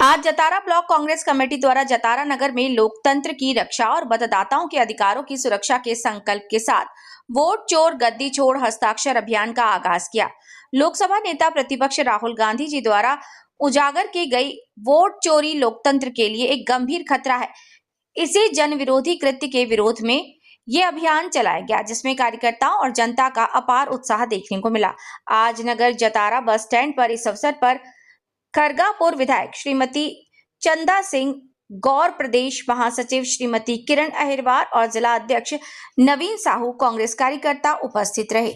आज Jatara block Congress committee द्वारा जतारा नगर में लोकतंत्र की रक्षा और मतदाताओं के अधिकारों की सुरक्षा के संकल्प के साथ वोट चोर गद्दी छोड़ हस्ताक्षर अभियान का आगाज किया। लोकसभा नेता प्रतिपक्ष राहुल गांधी जी द्वारा उजागर की गई वोट चोरी लोकतंत्र के लिए एक गंभीर खतरा है। इसी जन विरोधी कृत्य के विरोध में ये अभियान चलाया गया, जिसमें कार्यकर्ताओं और जनता का अपार उत्साह देखने को मिला। आज नगर जतारा बस स्टैंड पर इस अवसर पर खरगापुर विधायक श्रीमती चंदा सिंह, गौर प्रदेश महासचिव श्रीमती किरण अहिरवार और जिला अध्यक्ष नवीन साहू कांग्रेस कार्यकर्ता उपस्थित रहे।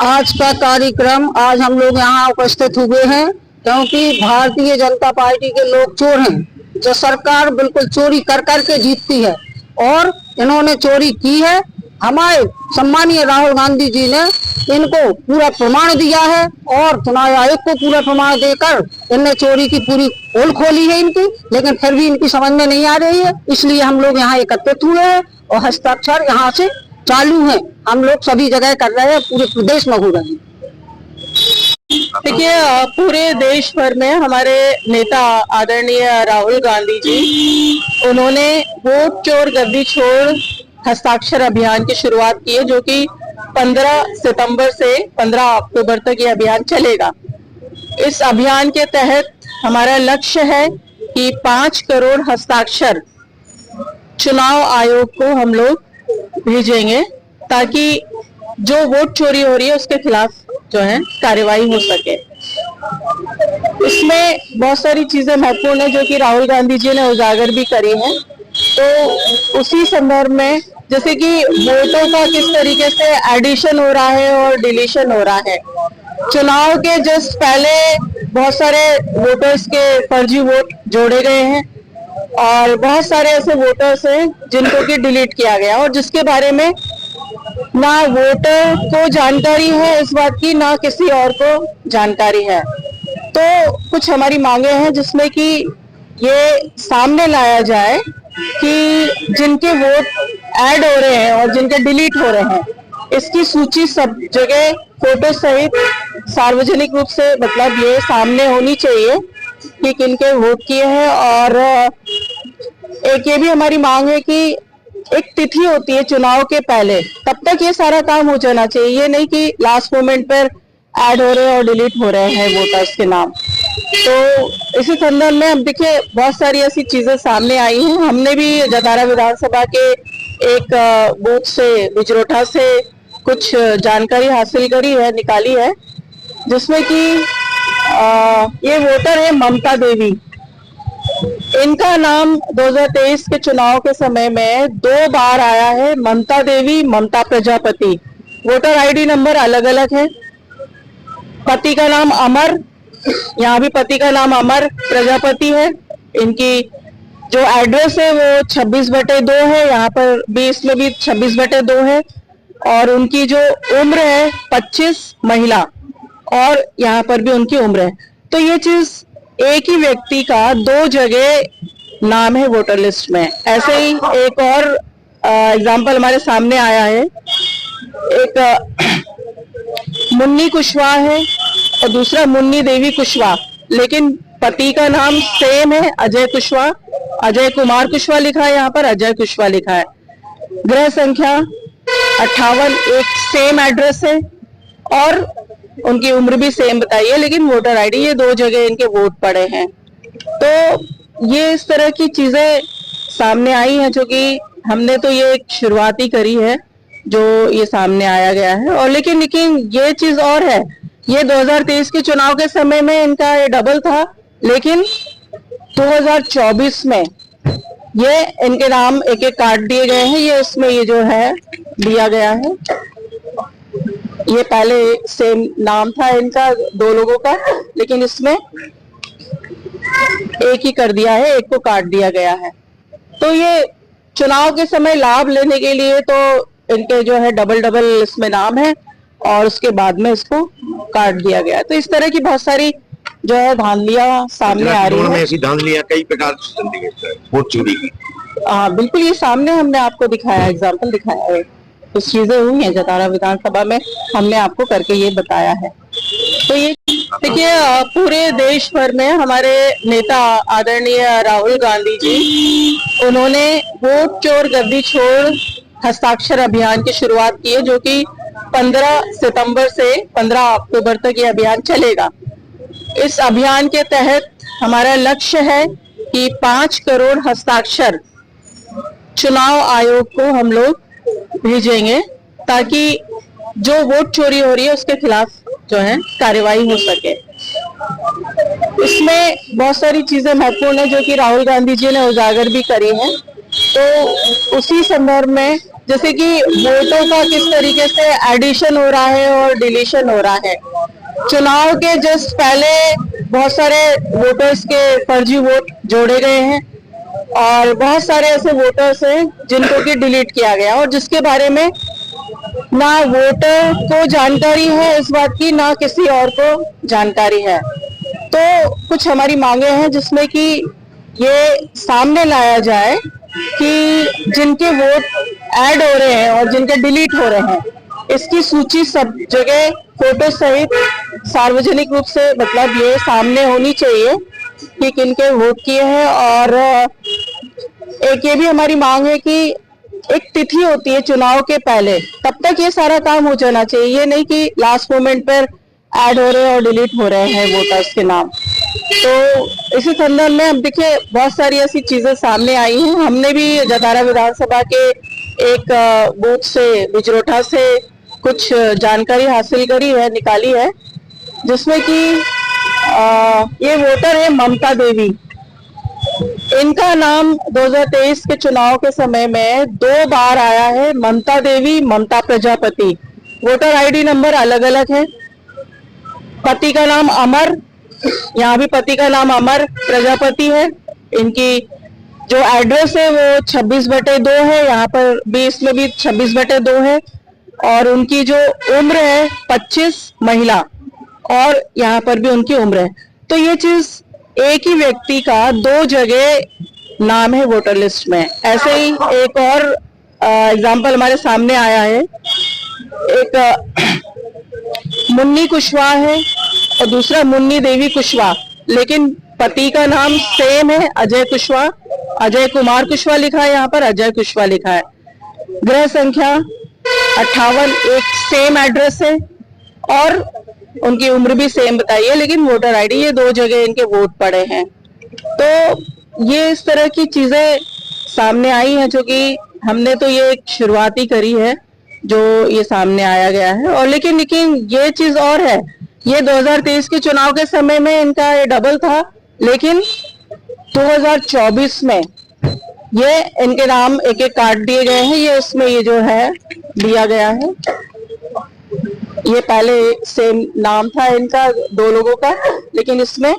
आज का कार्यक्रम आज हम लोग यहाँ उपस्थित हुए हैं क्योंकि भारतीय जनता पार्टी के लोग चोर हैं। जो सरकार बिल्कुल चोरी कर करके जीतती है और इन्होंने चोरी की है। हमारे सम्मानीय राहुल गांधी जी ने इनको पूरा प्रमाण दिया है और चुनाव आयोग को पूरा प्रमाण देकर इनने चोरी की पूरी पोल खोली है इनकी, लेकिन फिर भी इनकी समझ में नहीं आ रही है। इसलिए हम लोग यहाँ एकत्रित हुए हैं और हस्ताक्षर यहाँ से चालू है। हम लोग सभी जगह कर रहे हैं, पूरे प्रदेश में हो रहे हैं। देखिए, पूरे देश भर में हमारे नेता आदरणीय राहुल गांधी जी, उन्होंने वोट चोर गद्दी छोड़ हस्ताक्षर अभियान की शुरुआत की है, जो कि 15 सितंबर से 15 अक्टूबर तक ये अभियान चलेगा। इस अभियान के तहत हमारा लक्ष्य है कि 5 करोड़ हस्ताक्षर चुनाव आयोग को हम लोग भेजेंगे ताकि जो वोट चोरी हो रही है उसके खिलाफ जो है कार्यवाही हो सके। इसमें बहुत सारी चीजें महत्वपूर्ण है जो कि राहुल गांधी जी ने उजागर भी करी है। तो उसी संदर्भ में जैसे कि वोटों का किस तरीके से एडिशन हो रहा है और डिलीशन हो रहा है। चुनाव के जस्ट पहले बहुत सारे वोटर्स के फर्जी वोट जोड़े गए हैं और बहुत सारे ऐसे वोटर्स हैं जिनको कि डिलीट किया गया और जिसके बारे में ना वोटर को जानकारी है इस बात की, ना किसी और को जानकारी है। तो कुछ हमारी मांगे हैं जिसमें कि ये सामने लाया जाए कि जिनके वोट ऐड हो रहे हैं और जिनके डिलीट हो रहे हैं, इसकी सूची सब जगह फोटो सहित सार्वजनिक रूप से मतलब ये सामने होनी चाहिए कि किनके वोट किए हैं। और एक ये भी हमारी मांग है कि एक तिथि होती है चुनाव के पहले, तब तक ये सारा काम हो जाना चाहिए। ये नहीं कि लास्ट मोमेंट पर ऐड हो रहे हैं और डिलीट हो रहे हैं वोटर्स के नाम। तो इसी संदर्भ में हम देखिए बहुत सारी ऐसी चीजें सामने आई हैं। हमने भी जतारा विधानसभा के एक बूथ से बिजरोठा से कुछ जानकारी हासिल करी है, निकाली है, जिसमें कि ये वोटर है ममता देवी। इनका नाम 2023 के चुनाव के समय में 2 बार आया है, ममता देवी, ममता प्रजापति। वोटर आईडी नंबर अलग अलग है। पति का नाम अमर, यहाँ भी पति का नाम अमर प्रजापति है। इनकी जो एड्रेस है वो 26/2 है, यहाँ पर भी इसमें भी 26/2 है। और उनकी जो उम्र है 25, महिला, और यहाँ पर भी उनकी उम्र है। तो ये चीज एक ही व्यक्ति का 2 जगह नाम है वोटर लिस्ट में। ऐसे ही एक और एग्जाम्पल हमारे सामने आया है। एक मुन्नी कुशवाहा है और दूसरा मुन्नी देवी कुशवाहा, लेकिन पति का नाम सेम है, अजय कुशवाहा, अजय कुमार कुशवाहा लिखा है, यहाँ पर अजय कुशवाहा लिखा है। गृह संख्या 58, एक सेम एड्रेस है और उनकी उम्र भी सेम बताई है, लेकिन वोटर आईडी ये 2 जगह इनके वोट पड़े हैं। तो ये इस तरह की चीजें सामने आई हैं जो कि हमने तो ये एक शुरुआती करी है जो ये सामने आया गया है। और लेकिन ये चीज और है, ये 2023 के चुनाव के समय में इनका ये डबल था, लेकिन 2024 में ये इनके नाम एक एक काट दिए गए हैं। ये इसमें ये जो है दिया गया है, ये पहले सेम नाम था इनका 2 लोगों का, लेकिन इसमें एक ही कर दिया है, एक को काट दिया गया है। तो ये चुनाव के समय लाभ लेने के लिए तो इनके जो है डबल इसमें नाम है और उसके बाद में इसको काट दिया गया। तो इस तरह की बहुत सारी जो है धांधलियां सामने आ रही है। ऐसी धांधलियां कई प्रकार से चलती है वोट चोरी की। हाँ बिल्कुल, ये सामने हमने आपको दिखाया, एग्जाम्पल दिखाया है। कुछ चीजें हुई हैं जतारा विधानसभा में, हमने आपको करके ये बताया है। तो ये देखिए पूरे देश भर में हमारे नेता आदरणीय राहुल गांधी जी, उन्होंने वोट चोर गद्दी छोड़ हस्ताक्षर अभियान की शुरुआत की है, जो कि 15 सितंबर से 15 अक्टूबर तक ये अभियान चलेगा। इस अभियान के तहत हमारा लक्ष्य है कि 5 करोड़ हस्ताक्षर चुनाव आयोग को हम लोग भेजेंगे, ताकि जो वोट चोरी हो रही है उसके खिलाफ जो है कार्यवाही हो सके। इसमें बहुत सारी चीजें महत्वपूर्ण है जो कि राहुल गांधी जी ने उजागर भी करी है। तो उसी संदर्भ में जैसे कि वोटों का किस तरीके से एडिशन हो रहा है और डिलीशन हो रहा है, चुनाव के जस्ट पहले बहुत सारे वोटर्स के फर्जी वोट जोड़े गए हैं और बहुत सारे ऐसे वोटर्स हैं जिनको कि डिलीट किया गया और जिसके बारे में ना वोटर को जानकारी है इस बात की, ना किसी और को जानकारी है। तो कुछ हमारी मांगे हैं जिसमें कि ये सामने लाया जाए कि जिनके वोट ऐड हो रहे हैं और जिनके डिलीट हो रहे हैं, इसकी सूची सब जगह फोटो सहित सार्वजनिक रूप से मतलब ये सामने होनी चाहिए कि किनके वोट किए हैं। और एक ये भी हमारी मांग है कि एक तिथि होती है चुनाव के पहले, तब तक ये सारा काम हो जाना चाहिए। ये नहीं कि लास्ट मोमेंट पर ऐड हो रहे हैं और डिलीट हो रहे हैं वोटर्स के नाम। तो इसी संदर्भ में अब देखिए बहुत सारी ऐसी चीजें सामने आई हैं। हमने भी जतारा विधानसभा के एक बूथ से बिजरोठा से कुछ जानकारी हासिल करी है, निकाली है, जिसमें कि ये वोटर है ममता देवी। इनका नाम 2023 के चुनाव के समय में 2 बार आया है, ममता देवी, ममता प्रजापति। वोटर आईडी नंबर अलग अलग है। पति का नाम अमर, यहाँ भी पति का नाम अमर प्रजापति है। इनकी जो एड्रेस है वो 26/2 है, यहाँ पर भी इसमें भी 26/2 है। और उनकी जो उम्र है 25, महिला, और यहाँ पर भी उनकी उम्र है। तो ये चीज एक ही व्यक्ति का 2 जगह नाम है वोटर लिस्ट में। ऐसे ही एक और एग्जाम्पल हमारे सामने आया है। एक मुन्नी कुशवाहा है और दूसरा मुन्नी देवी कुशवाहा, लेकिन पति का नाम सेम है, अजय कुशवाहा, अजय कुमार कुशवाहा लिखा है, यहाँ पर अजय कुशवाहा लिखा है। गृह संख्या 58, एक सेम एड्रेस है और उनकी उम्र भी सेम बताई है, लेकिन वोटर आईडी ये 2 जगह इनके वोट पड़े हैं। तो ये इस तरह की चीजें सामने आई हैं, जो कि हमने तो ये एक शुरुआत ही करी है जो ये सामने आया गया है। और लेकिन ये चीज और है, ये 2023 के चुनाव के समय में इनका ये डबल था, लेकिन 2024 में ये इनके नाम एक एक काट दिए गए हैं। ये उसमें ये जो है दिया गया है, ये पहले सेम नाम था इनका 2 लोगों का, लेकिन इसमें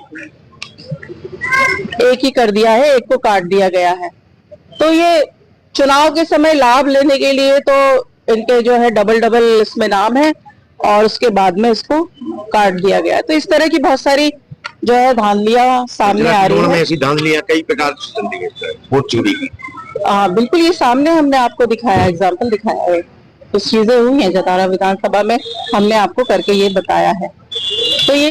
एक ही कर दिया है, एक को काट दिया गया है। तो ये चुनाव के समय लाभ लेने के लिए तो इनके जो है डबल इसमें नाम है और उसके बाद में इसको काट दिया गया। तो इस तरह की बहुत सारी जो है धांधलियां सामने आ रही है। ऐसी धांधलियां कई प्रकार से चलती है वोट चोरी की। हाँ बिल्कुल, ये सामने हमने आपको दिखाया, एग्जाम्पल दिखाया है। कुछ चीजें हुई हैं जतारा विधानसभा में, हमने आपको करके ये बताया है। तो ये